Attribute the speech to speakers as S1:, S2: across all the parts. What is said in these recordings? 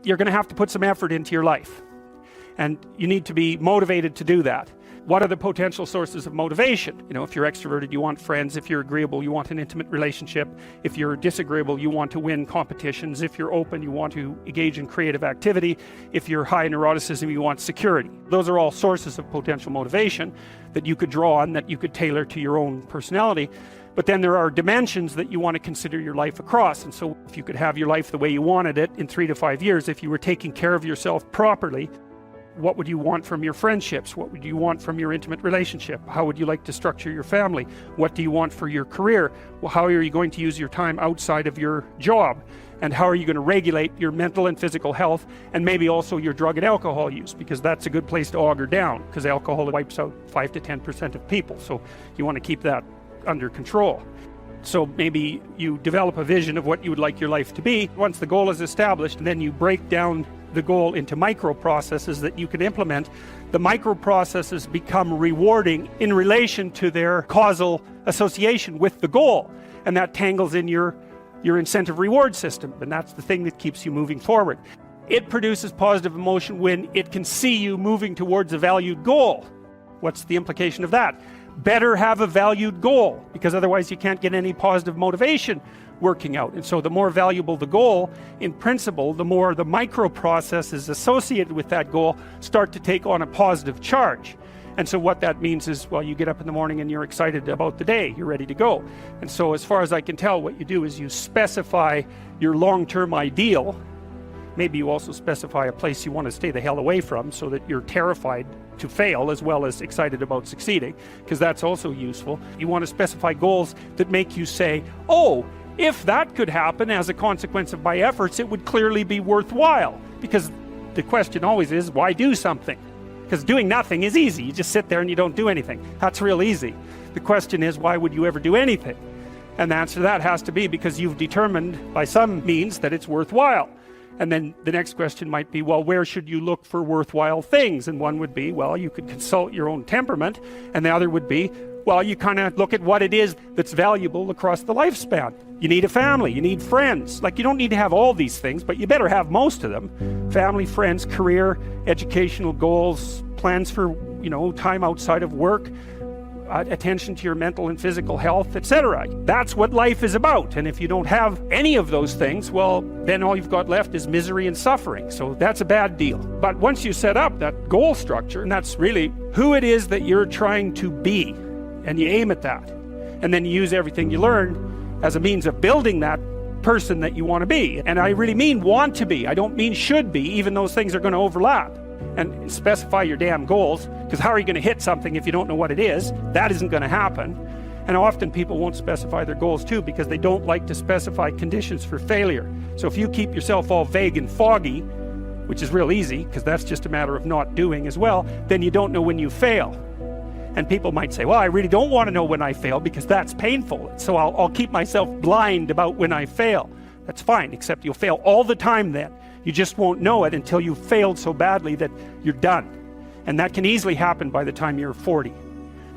S1: you're going to have to put some effort into your life. And you need to be motivated to do that. What are the potential sources of motivation? If you're extroverted, you want friends. If you're agreeable, you want an intimate relationship. If you're disagreeable, you want to win competitions. If you're open, you want to engage in creative activity. If you're high in neuroticism, you want security. Those are all sources of potential motivation that you could draw on, that you could tailor to your own personality. But then there are dimensions that you want to consider your life across. And so if you could have your life the way you wanted it in 3 to 5 years, if you were taking care of yourself properly, what would you want from your friendships? What would you want from your intimate relationship? How would you like to structure your family? What do you want for your career? Well, how are you going to use your time outside of your job? And how are you going to regulate your mental and physical health, and maybe also your drug and alcohol use? Because that's a good place to auger down, because alcohol wipes out 5 to 10% of people. So you want to keep that under control. So maybe you develop a vision of what you would like your life to be. Once the goal is established, then you break down the goal into micro processes that you can implement. The micro processes become rewarding in relation to their causal association with the goal, and that tangles in your incentive reward system, and that's the thing that keeps you moving forward. It produces positive emotion when it can see you moving towards a valued goal. What's the implication of that? Better have a valued goal, because otherwise you can't get any positive motivation working out. And so the more valuable the goal, in principle, the more the micro processes associated with that goal start to take on a positive charge. And so what that means is, well, you get up in the morning and you're excited about the day, you're ready to go. And so as far as I can tell, what you do is you specify your long-term ideal. Maybe you also specify a place you want to stay the hell away from, so that you're terrified to fail as well as excited about succeeding, because that's also useful. You want to specify goals that make you say, oh, if that could happen as a consequence of my efforts, it would clearly be worthwhile. Because the question always is, why do something? Because doing nothing is easy. You just sit there and you don't do anything. That's real easy. The question is, why would you ever do anything? And the answer to that has to be because you've determined by some means that it's worthwhile. And then the next question might be, well, where should you look for worthwhile things? And one would be, well, you could consult your own temperament. And the other would be, well, you kind of look at what it is that's valuable across the lifespan. You need a family, you need friends. Like, you don't need to have all these things, but you better have most of them. Family, friends, career, educational goals, plans for, time outside of work, attention to your mental and physical health, etc. That's what life is about. And if you don't have any of those things, well, then all you've got left is misery and suffering. So that's a bad deal. But once you set up that goal structure, and that's really who it is that you're trying to be, and you aim at that, and then you use everything you learn as a means of building that person that you want to be. And I really mean want to be. I don't mean should be, even those things are going to overlap. And specify your damn goals, because how are you going to hit something if you don't know what it is? That isn't going to happen. And often people won't specify their goals too, because they don't like to specify conditions for failure. So if you keep yourself all vague and foggy, which is real easy, because that's just a matter of not doing as well, then you don't know when you fail. And people might say, well, I really don't want to know when I fail, because that's painful. So I'll keep myself blind about when I fail. That's fine, except you'll fail all the time then. You just won't know it until you've failed so badly that you're done. And that can easily happen by the time you're 40.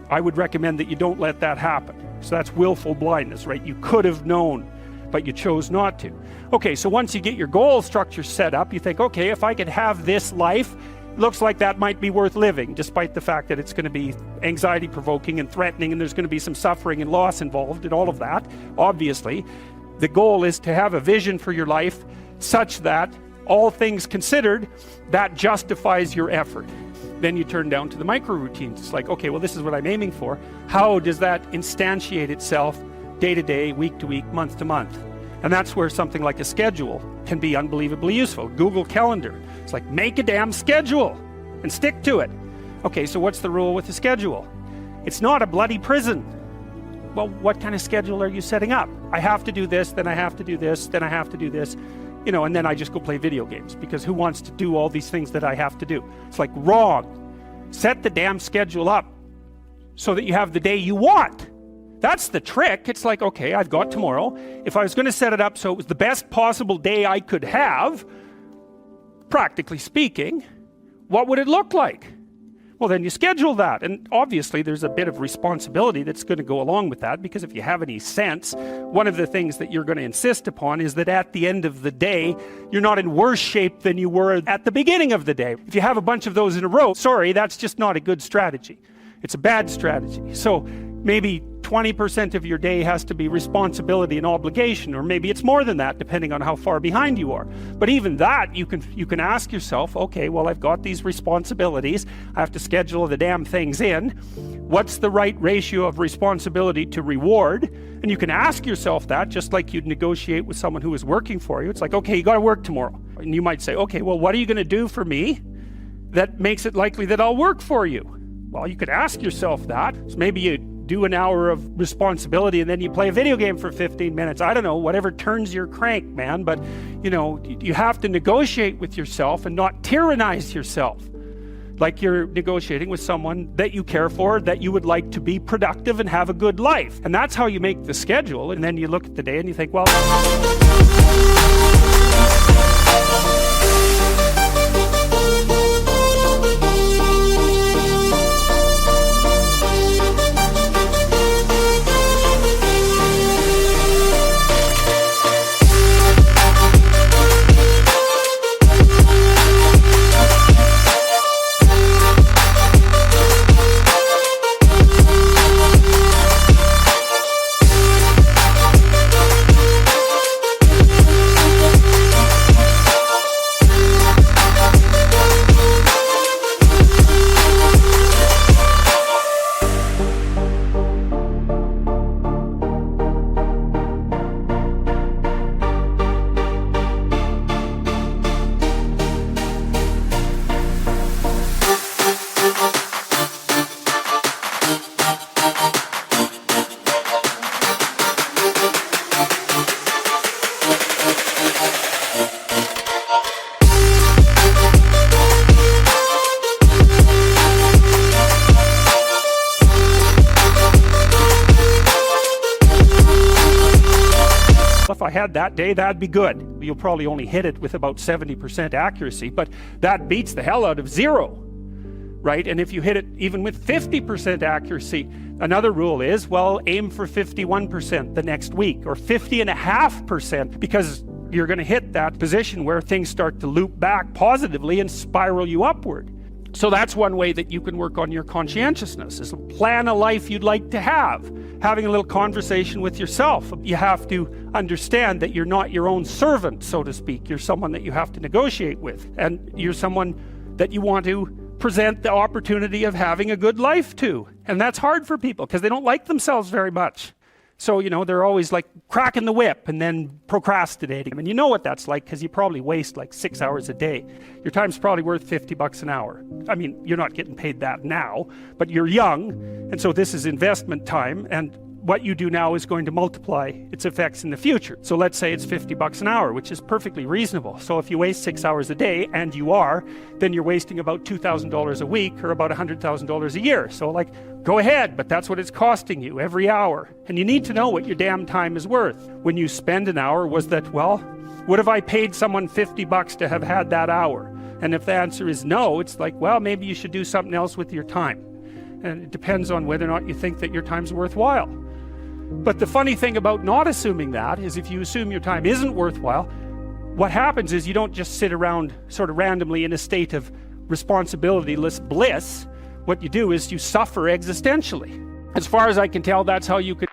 S1: I would recommend that you don't let that happen. So that's willful blindness, right? You could have known, but you chose not to. Okay, so once you get your goal structure set up, you think, okay, if I could have this life, looks like that might be worth living, despite the fact that it's going to be anxiety-provoking and threatening, and there's going to be some suffering and loss involved and all of that. Obviously, the goal is to have a vision for your life such that, all things considered, that justifies your effort. Then you turn down to the micro routines. It's like, okay, well, this is what I'm aiming for. How does that instantiate itself day to day, week to week, month to month? And that's where something like a schedule can be unbelievably useful. Google Calendar. It's like, make a damn schedule and stick to it. Okay, so what's the rule with the schedule? It's not a bloody prison. Well, what kind of schedule are you setting up? I have to do this, then I have to do this, then I have to do this. And then I just go play video games, because who wants to do all these things that I have to do? It's like, wrong. Set the damn schedule up so that you have the day you want. That's the trick. It's like, okay, I've got tomorrow. If I was going to set it up so it was the best possible day I could have, practically speaking, what would it look like? Well, then you schedule that. And obviously there's a bit of responsibility that's going to go along with that, because if you have any sense, one of the things that you're going to insist upon is that at the end of the day, you're not in worse shape than you were at the beginning of the day. If you have a bunch of those in a row, sorry, that's just not a good strategy. It's a bad strategy. So maybe 20% of your day has to be responsibility and obligation, or maybe it's more than that depending on how far behind you are. But even that, you can ask yourself, okay, well, I've got these responsibilities, I have to schedule the damn things in. What's the right ratio of responsibility to reward? And you can ask yourself that, just like you'd negotiate with someone who is working for you. It's like, okay, you got to work tomorrow. And you might say, okay, well, what are you going to do for me that makes it likely that I'll work for you? Well, you could ask yourself that. So maybe you do an hour of responsibility and then you play a video game for 15 minutes. I don't know, whatever turns your crank, man. But, you know, you have to negotiate with yourself and not tyrannize yourself. Like you're negotiating with someone that you care for, that you would like to be productive and have a good life. And that's how you make the schedule. And then you look at the day and you think, well, if I had that day, that'd be good. You'll probably only hit it with about 70% accuracy, but that beats the hell out of 0, right? And if you hit it even with 50% accuracy, another rule is, well, aim for 51% the next week, or 50.5%, because you're going to hit that position where things start to loop back positively and spiral you upward. So that's one way that you can work on your conscientiousness, is plan a life you'd like to have. Having a little conversation with yourself. You have to understand that you're not your own servant, so to speak. You're someone that you have to negotiate with. And you're someone that you want to present the opportunity of having a good life to. And that's hard for people because they don't like themselves very much. So, you know, they're always like cracking the whip and then procrastinating. And you know what that's like because you probably waste like 6 hours a day. Your time's probably worth $50 an hour. I mean, you're not getting paid that now, but you're young. And so this is investment time. And what you do now is going to multiply its effects in the future. So let's say it's $50 an hour, which is perfectly reasonable. So if you waste 6 hours a day, and you are, then you're wasting about $2,000 a week or about $100,000 a year. So like, go ahead, but that's what it's costing you every hour. And you need to know what your damn time is worth. When you spend an hour, was that, well, would have I paid someone $50 to have had that hour? And if the answer is no, it's like, well, maybe you should do something else with your time. And it depends on whether or not you think that your time's worthwhile. But the funny thing about not assuming that is if you assume your time isn't worthwhile, what happens is you don't just sit around sort of randomly in a state of responsibilityless bliss. What you do is you suffer existentially. As far as I can tell, that's how you could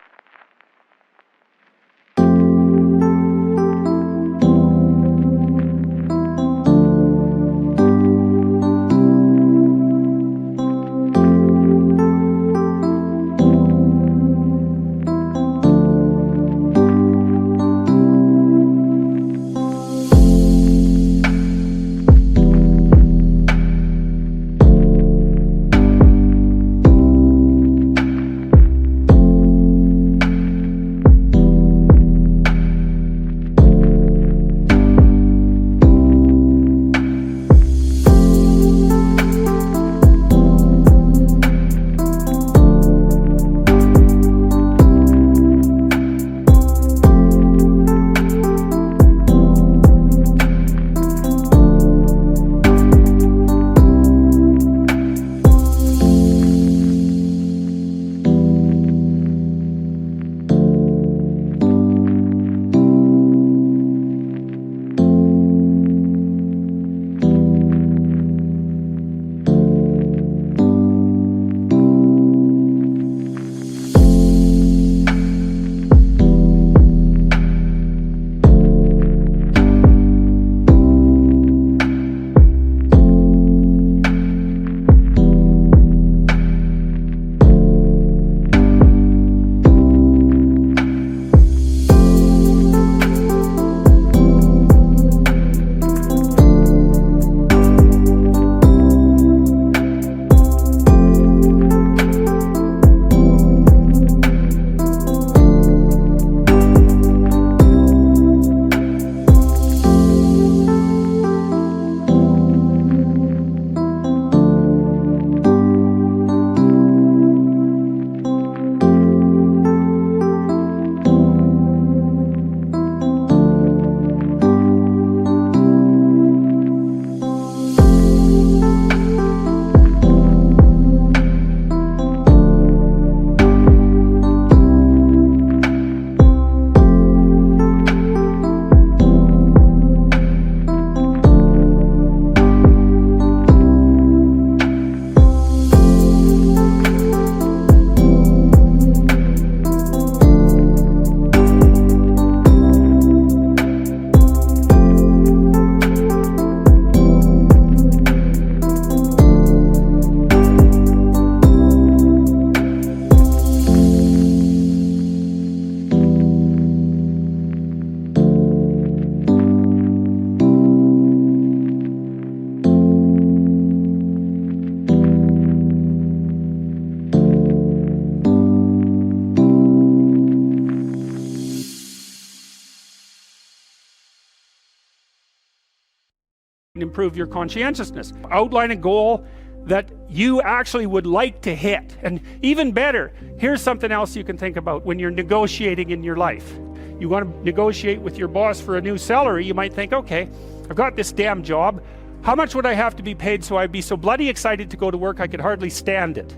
S1: improve your conscientiousness. Outline a goal that you actually would like to hit. And even better, here's something else you can think about when you're negotiating in your life. You want to negotiate with your boss for a new salary. You might think, okay, I've got this damn job. How much would I have to be paid so I'd be so bloody excited to go to work I could hardly stand it?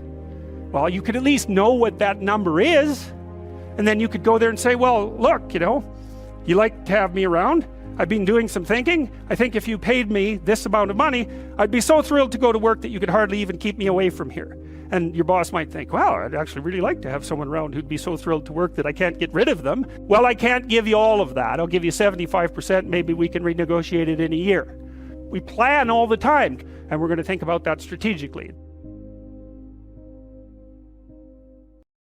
S1: Well, you could at least know what that number is, and then you could go there and say, well, look, you like to have me around. I've been doing some thinking. I think if you paid me this amount of money, I'd be so thrilled to go to work that you could hardly even keep me away from here. And your boss might think, wow, I'd actually really like to have someone around who'd be so thrilled to work that I can't get rid of them. Well, I can't give you all of that. I'll give you 75%. Maybe we can renegotiate it in a year. We plan all the time, and we're going to think about that strategically.